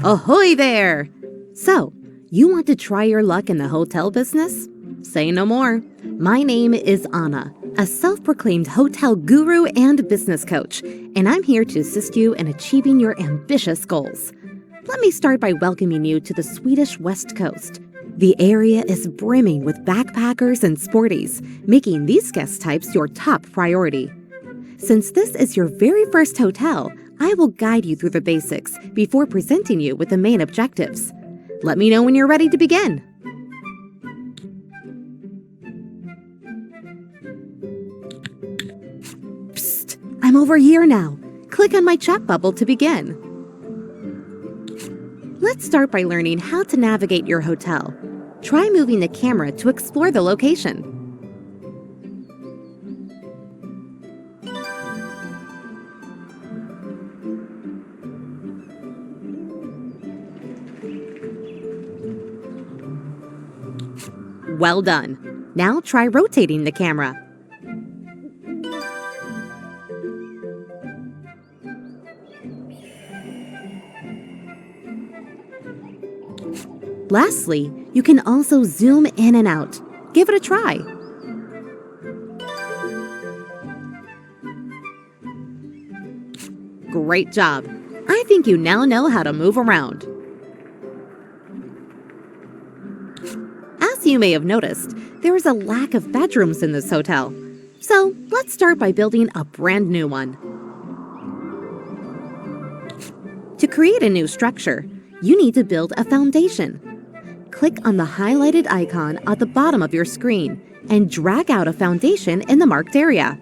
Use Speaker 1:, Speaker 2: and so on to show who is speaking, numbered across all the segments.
Speaker 1: Ahoy there! So, you want to try your luck in the hotel business? Say no more. My name is Anna, a self-proclaimed hotel guru and business coach, and I'm here to assist you in achieving your ambitious goals. Let me start by welcoming you to the Swedish West Coast. The area is brimming with backpackers and sporties, making these guest types your top priority. Since this is your very first hotel, I will guide you through the basics before presenting you with the main objectives. Let me know when you're ready to begin. Psst, I'm over here now. Click on my chat bubble to begin. Let's start by learning how to navigate your hotel. Try moving the camera to explore the location. Well done. Now try rotating the camera. Lastly, you can also zoom in and out. Give it a try. Great job. I think you now know how to move around. As you may have noticed, there is a lack of bedrooms in this hotel. So let's start by building a brand new one. To create a new structure, you need to build a foundation. Click on the highlighted icon at the bottom of your screen and drag out a foundation in the marked area.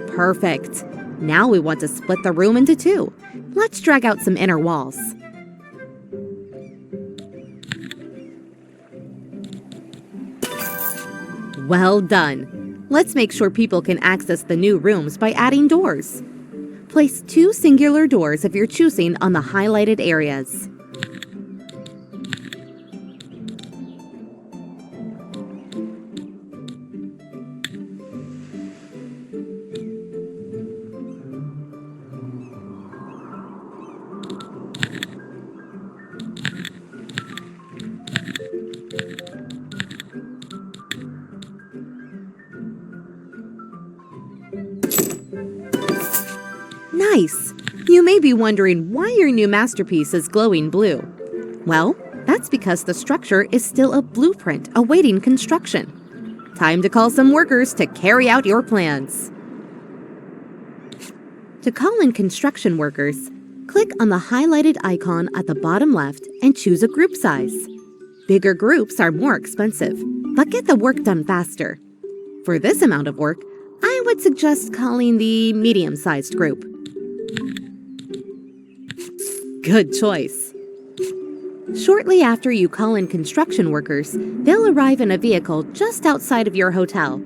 Speaker 1: Perfect. Now we want to split the room into two. Let's drag out some inner walls. Well done. Let's make sure people can access the new rooms by adding doors. Place two singular doors of your choosing on the highlighted areas. Nice! You may be wondering why your new masterpiece is glowing blue. Well, that's because the structure is still a blueprint awaiting construction. Time to call some workers to carry out your plans. To call in construction workers, click on the highlighted icon at the bottom left and choose a group size. Bigger groups are more expensive, but get the work done faster. For this amount of work, I would suggest calling the medium-sized group. Good choice. Shortly after you call in construction workers, they'll arrive in a vehicle just outside of your hotel.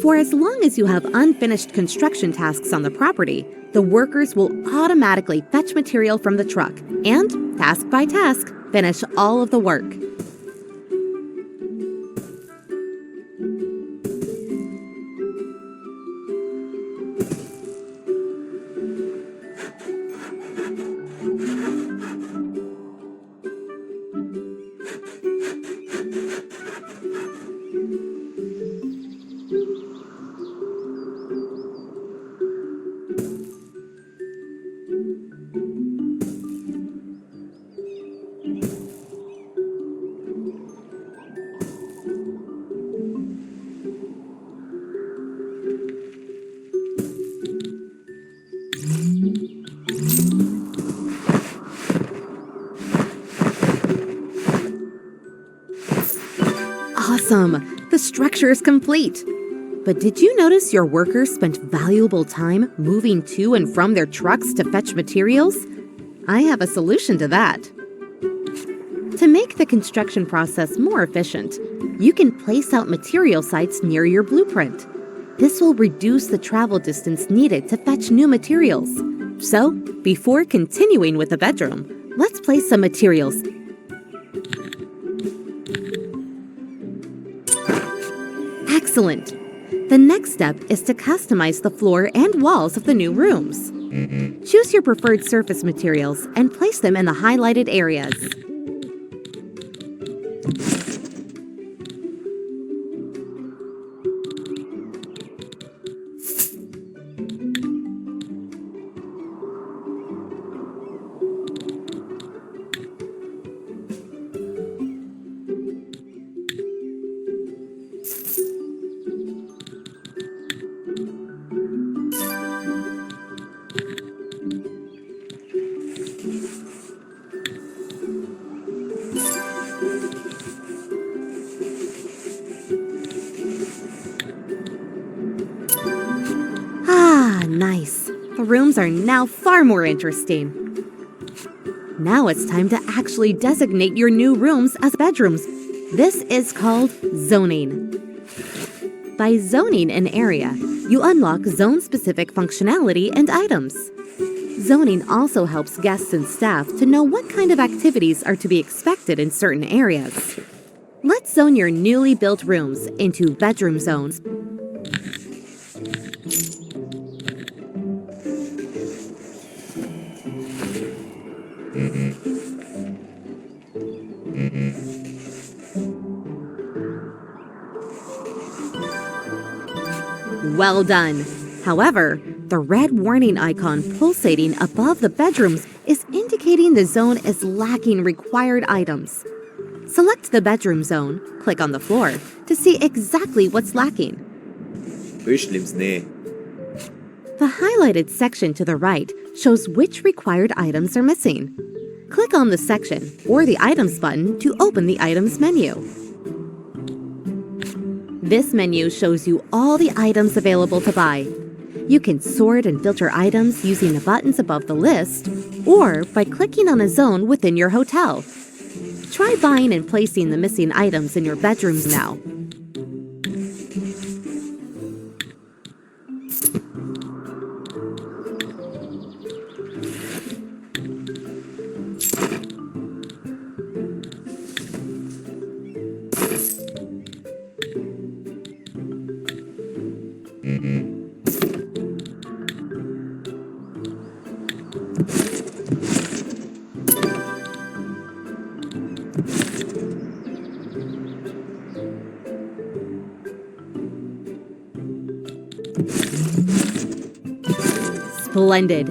Speaker 1: For as long as you have unfinished construction tasks on the property, the workers will automatically fetch material from the truck and, task by task, finish all of the work. Awesome! The structure is complete. But did you notice your workers spent valuable time moving to and from their trucks to fetch materials? I have a solution to that. To make the construction process more efficient, you can place out material sites near your blueprint. This will reduce the travel distance needed to fetch new materials. So, before continuing with the bedroom, let's place some materials. Excellent! The next step is to customize the floor and walls of the new rooms. Choose your preferred surface materials and place them in the highlighted areas. Nice. The rooms are now far more interesting. Now it's time to actually designate your new rooms as bedrooms. This is called zoning. By zoning an area, you unlock zone-specific functionality and items. Zoning also helps guests and staff to know what kind of activities are to be expected in certain areas. Let's zone your newly built rooms into bedroom zones. Well done! However, the red warning icon pulsating above the bedrooms is indicating the zone is lacking required items. Select the bedroom zone, click on the floor, to see exactly what's lacking. The highlighted section to the right shows which required items are missing. Click on the section or the Items button to open the Items menu. This menu shows you all the items available to buy. You can sort and filter items using the buttons above the list or by clicking on a zone within your hotel. Try buying and placing the missing items in your bedrooms now. Splendid!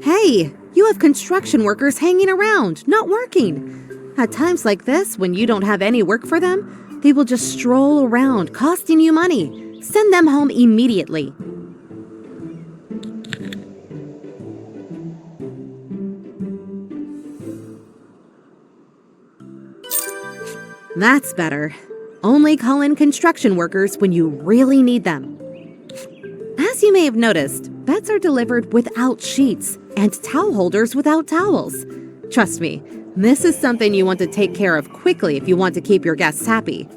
Speaker 1: Hey! You have construction workers hanging around, not working. At times like this, when you don't have any work for them, they will just stroll around, costing you money. Send them home immediately. That's better. Only call in construction workers when you really need them. As you may have noticed, beds are delivered without sheets and towel holders without towels. Trust me, this is something you want to take care of quickly if you want to keep your guests happy.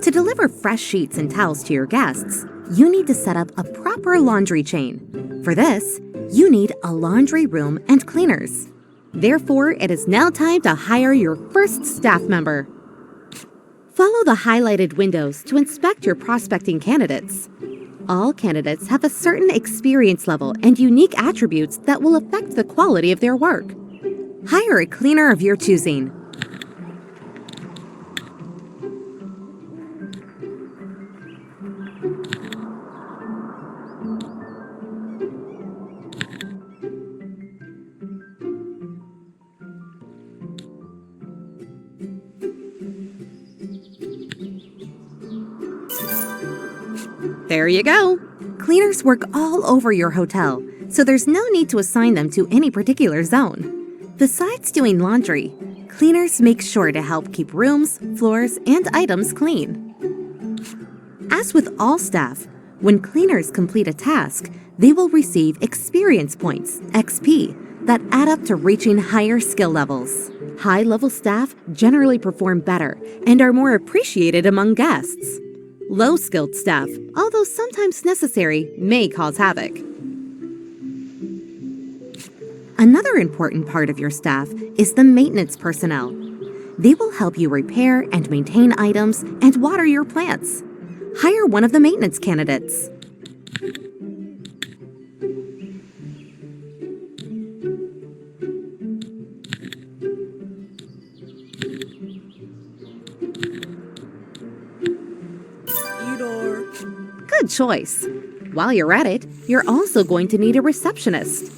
Speaker 1: To deliver fresh sheets and towels to your guests, you need to set up a proper laundry chain. For this, you need a laundry room and cleaners. Therefore, it is now time to hire your first staff member. Follow the highlighted windows to inspect your prospecting candidates. All candidates have a certain experience level and unique attributes that will affect the quality of their work. Hire a cleaner of your choosing. There you go. Cleaners work all over your hotel, so there's no need to assign them to any particular zone. Besides doing laundry, cleaners make sure to help keep rooms, floors, and items clean. As with all staff, when cleaners complete a task, they will receive experience points, XP, that add up to reaching higher skill levels. High-level staff generally perform better and are more appreciated among guests. Low-skilled staff, although sometimes necessary, may cause havoc. Another important part of your staff is the maintenance personnel. They will help you repair and maintain items and water your plants. Hire one of the maintenance candidates. Good choice. While you're at it, you're also going to need a receptionist.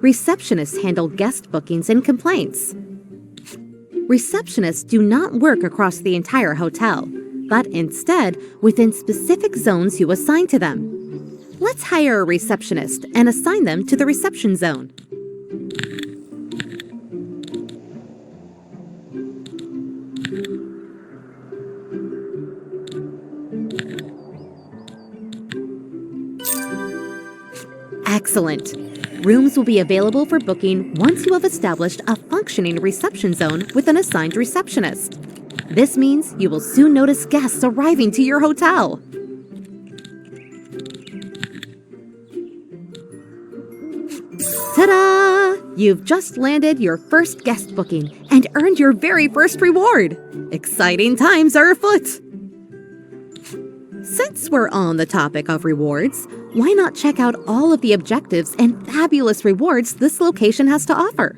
Speaker 1: Receptionists handle guest bookings and complaints. Receptionists do not work across the entire hotel, but instead within specific zones you assign to them. Let's hire a receptionist and assign them to the reception zone. Excellent. Rooms will be available for booking once you have established a functioning reception zone with an assigned receptionist. This means you will soon notice guests arriving to your hotel. Ta-da! You've just landed your first guest booking and earned your very first reward. Exciting times are afoot. Since we're on the topic of rewards, why not check out all of the objectives and fabulous rewards this location has to offer?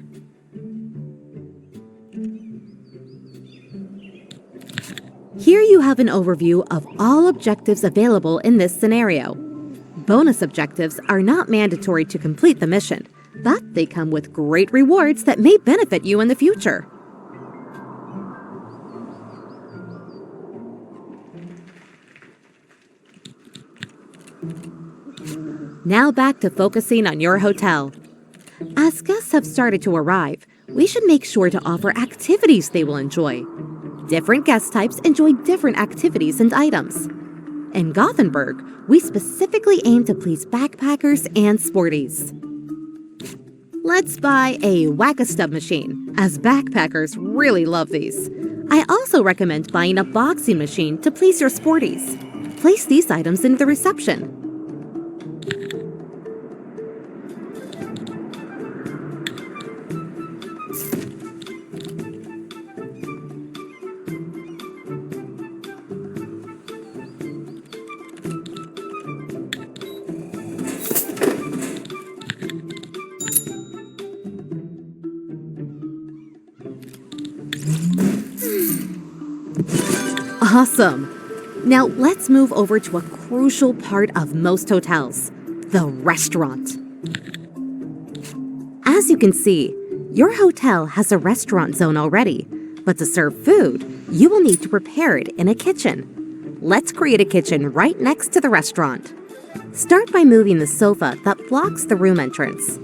Speaker 1: Here you have an overview of all objectives available in this scenario. Bonus objectives are not mandatory to complete the mission, but they come with great rewards that may benefit you in the future. Now back to focusing on your hotel. As guests have started to arrive, we should make sure to offer activities they will enjoy. Different guest types enjoy different activities and items. In Gothenburg, we specifically aim to please backpackers and sporties. Let's buy a whack-a-stub machine, as backpackers really love these. I also recommend buying a boxing machine to please your sporties. Place these items into the reception. Awesome! Now let's move over to a crucial part of most hotels, the restaurant. As you can see, your hotel has a restaurant zone already, but to serve food, you will need to prepare it in a kitchen. Let's create a kitchen right next to the restaurant. Start by moving the sofa that blocks the room entrance.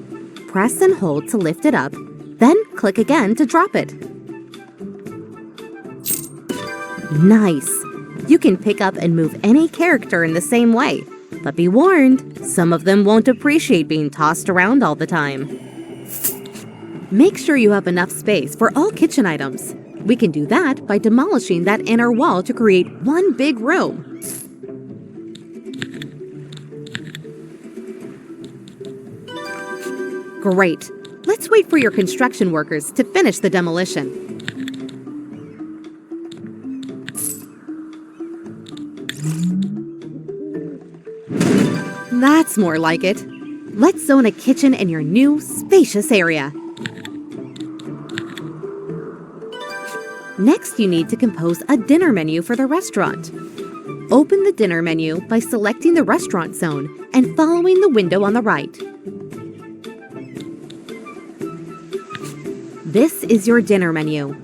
Speaker 1: Press and hold to lift it up, then click again to drop it. Nice! You can pick up and move any character in the same way, but be warned, some of them won't appreciate being tossed around all the time. Make sure you have enough space for all kitchen items. We can do that by demolishing that inner wall to create one big room. Great! Let's wait for your construction workers to finish the demolition. That's more like it. Let's zone a kitchen in your new, spacious area. Next, you need to compose a dinner menu for the restaurant. Open the dinner menu by selecting the restaurant zone and following the window on the right. This is your dinner menu.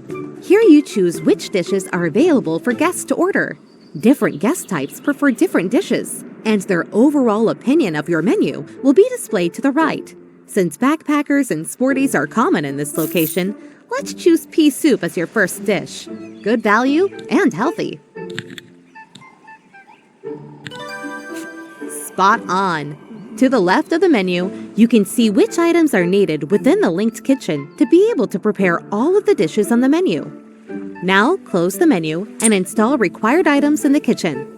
Speaker 1: Here you choose which dishes are available for guests to order. Different guest types prefer different dishes, and their overall opinion of your menu will be displayed to the right. Since backpackers and sporties are common in this location, Let's choose pea soup as your first dish. Good value and healthy. Spot on! To the left of the menu, you can see which items are needed within the linked kitchen to be able to prepare all of the dishes on the menu. Now, close the menu and install required items in the kitchen.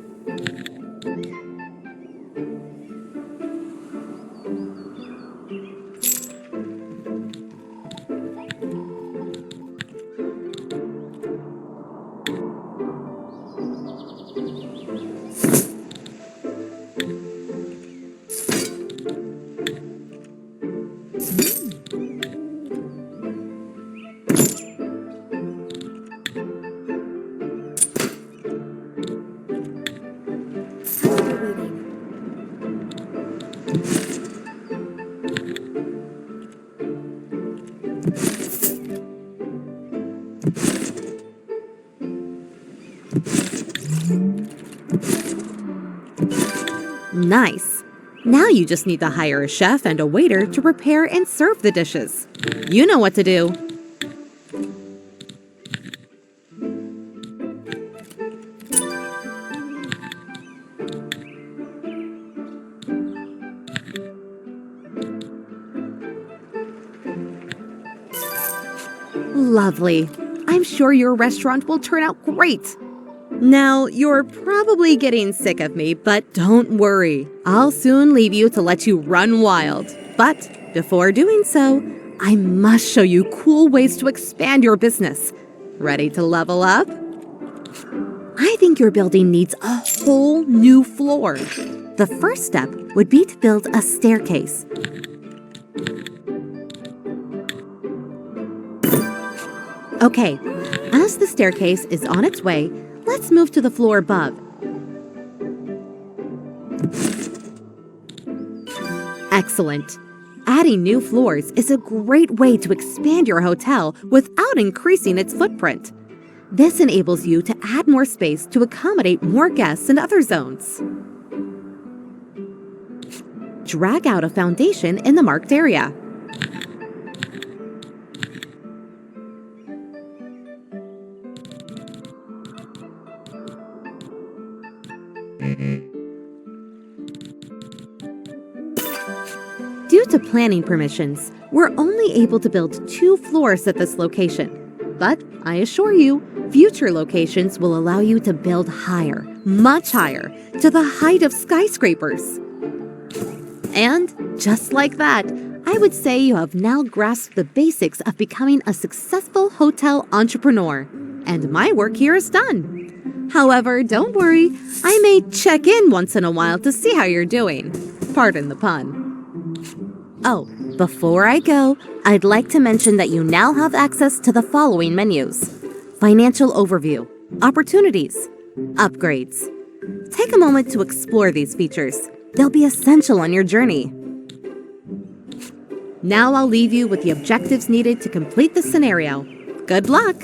Speaker 1: Nice! Now you just need to hire a chef and a waiter to prepare and serve the dishes. You know what to do. Lovely. I'm sure your restaurant will turn out great. Now, you're probably getting sick of me, but don't worry. I'll soon leave you to let you run wild. But before doing so, I must show you cool ways to expand your business. Ready to level up? I think your building needs a whole new floor. The first step would be to build a staircase. Okay, as the staircase is on its way, let's move to the floor above. Excellent. Adding new floors is a great way to expand your hotel without increasing its footprint. This enables you to add more space to accommodate more guests in other zones. Drag out a foundation in the marked area. Due to planning permissions, we're only able to build 2 floors at this location. But I assure you, future locations will allow you to build higher, much higher, to the height of skyscrapers. And just like that, I would say you have now grasped the basics of becoming a successful hotel entrepreneur. And my work here is done. However, don't worry, I may check in once in a while to see how you're doing. Pardon the pun. Oh, before I go, I'd like to mention that you now have access to the following menus: Financial Overview, Opportunities, Upgrades. Take a moment to explore these features. They'll be essential on your journey. Now I'll leave you with the objectives needed to complete the scenario. Good luck!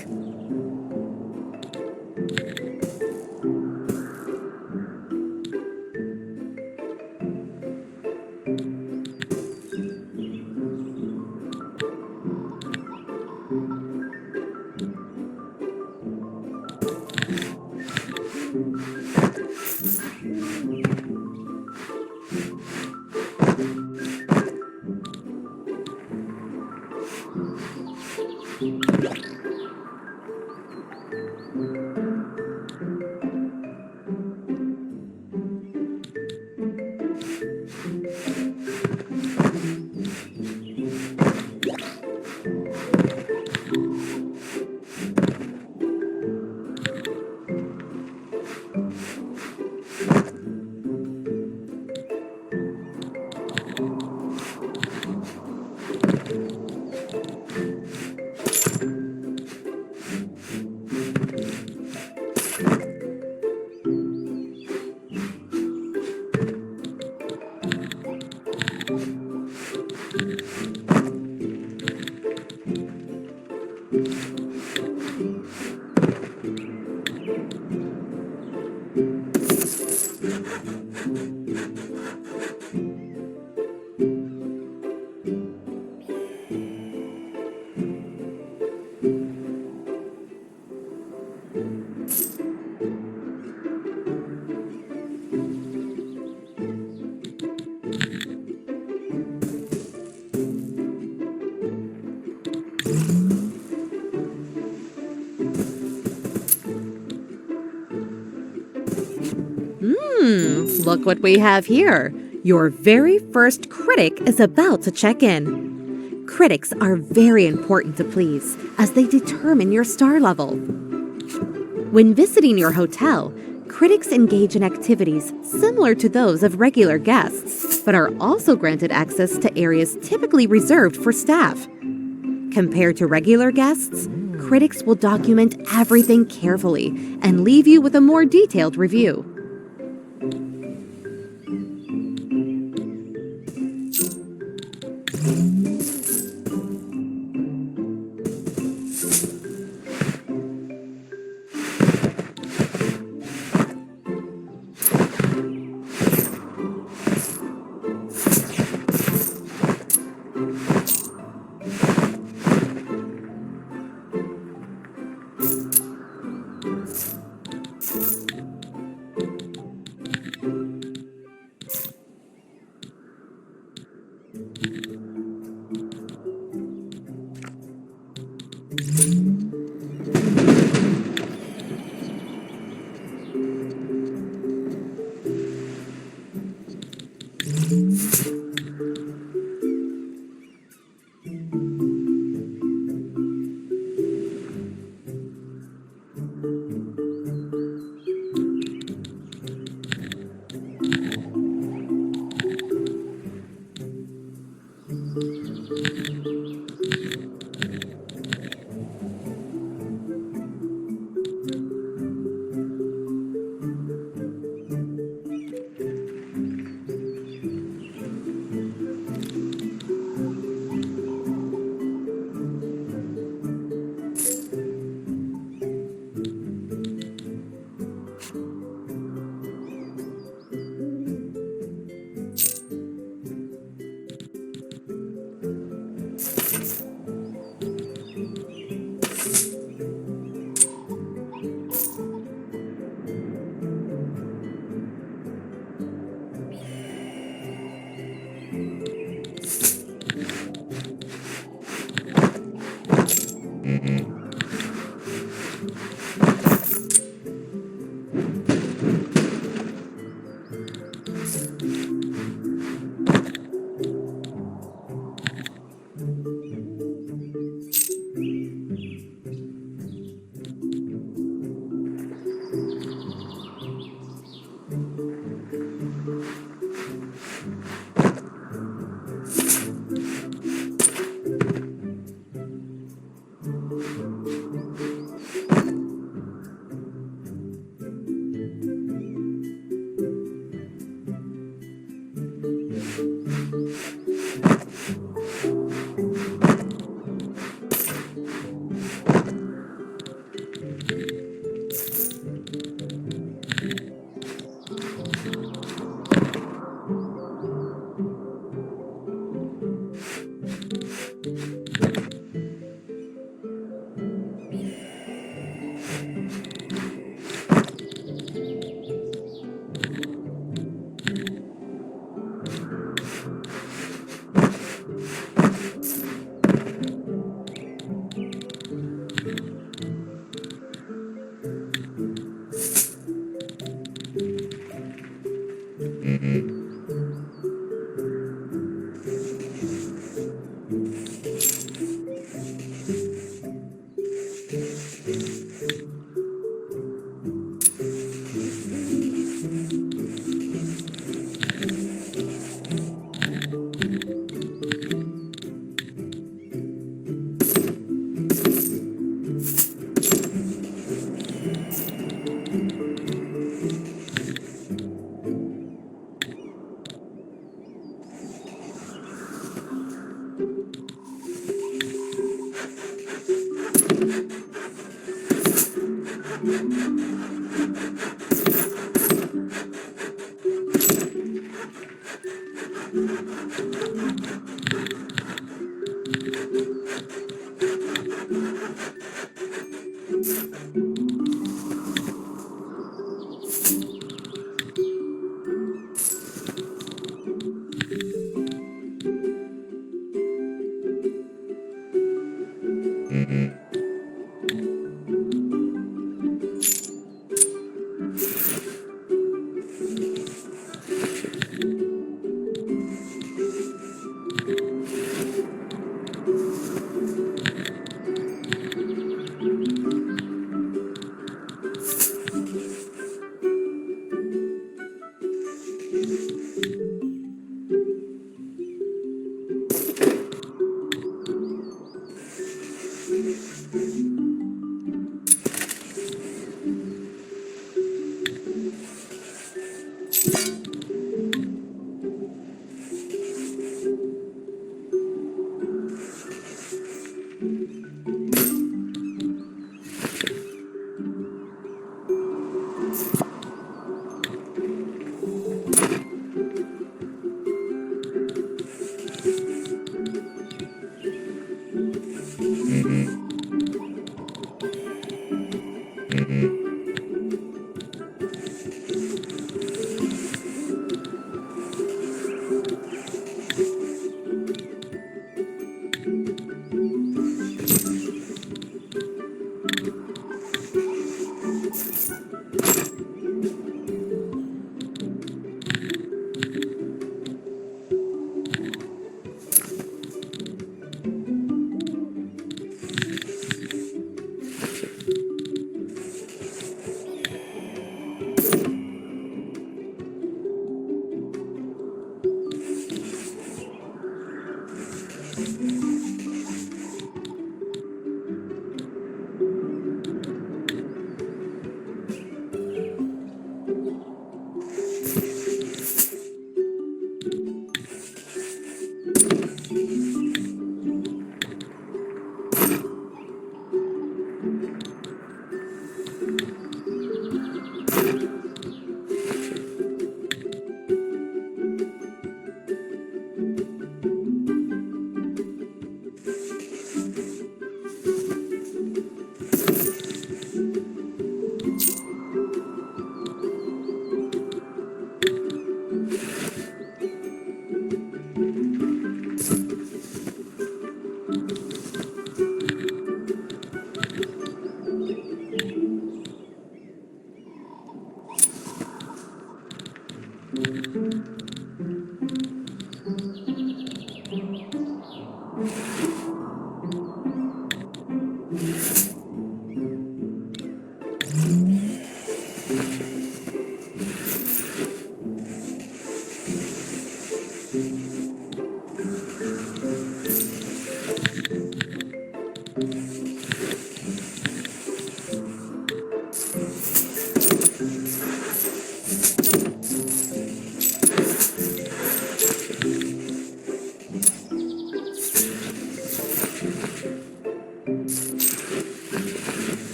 Speaker 1: Look what we have here. Your very first critic is about to check in. Critics are very important to please, as they determine your star level. When visiting your hotel, critics engage in activities similar to those of regular guests, but are also granted access to areas typically reserved for staff. Compared to regular guests, critics will document everything carefully and leave you with a more detailed review.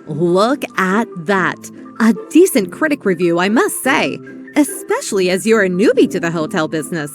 Speaker 1: Look at that! A decent critic review, I must say, especially as you're a newbie to the hotel business.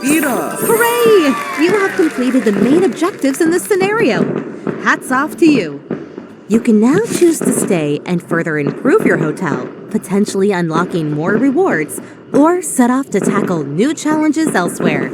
Speaker 2: Beat us!
Speaker 1: Hooray! You have completed the main objectives in this scenario. Hats off to you. You can now choose to stay and further improve your hotel, potentially unlocking more rewards, or set off to tackle new challenges elsewhere.